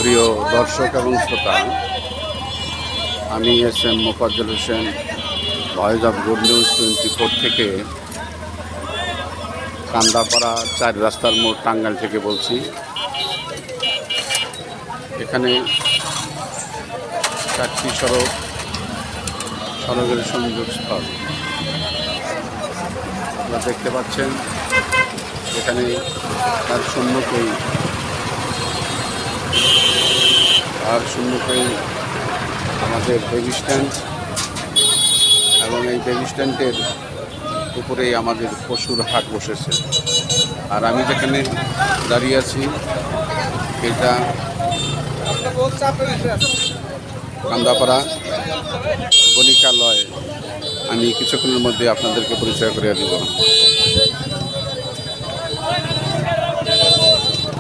প্রিয় দর্শক এবং শ্রোতা, আমি SM. Mofazzal Hossain, voice of good news 24 থেকে কান্দাপাড়া 4 রাস্তার মোড়, টাঙ্গাইল থেকে বলছি। এখানে 4টি সড়কের সংযোগস্থল আপনারা দেখতে পাচ্ছেন। এখানে তার সম্মুখেই আমাদের বেবি স্ট্যান্ড, এবং এই বেবি স্ট্যান্ডের উপরেই আমাদের পশুর হাট বসেছে। আর আমি যেখানে দাঁড়িয়ে আছি এটা কান্দাপাড়া বণিকালয়। আমি কিছুক্ষণের মধ্যে আপনাদেরকে পরিচয় করে দেব।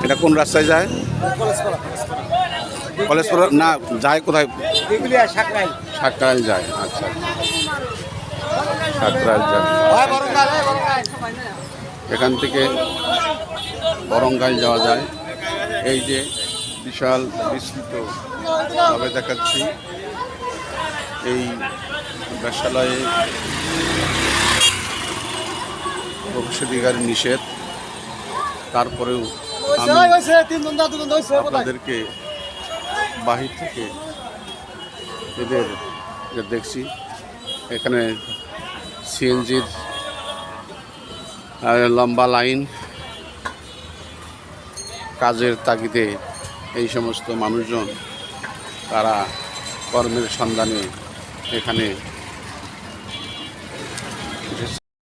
এটা কোন রাস্তায় যায়? কলেজপাড়া না, যায় কোথায়? সাকরাইল যায়। আচ্ছা, সাকরাইল যায়। এখান থেকে বরঙ্গাইল যাওয়া যায়। এই যে বিশাল বিস্তৃতভাবে দেখাচ্ছি, এই বেশ্যালয়ে প্রবেশাধিকার নিষেধ। তারপরেও আমি আপনাদেরকে বাহির থেকে এদের দেখছি। এখানে সিএনজির লম্বা লাইন, কাজের তাগিদে এই সমস্ত মানুষজন তারা কর্মের সন্ধানে এখানে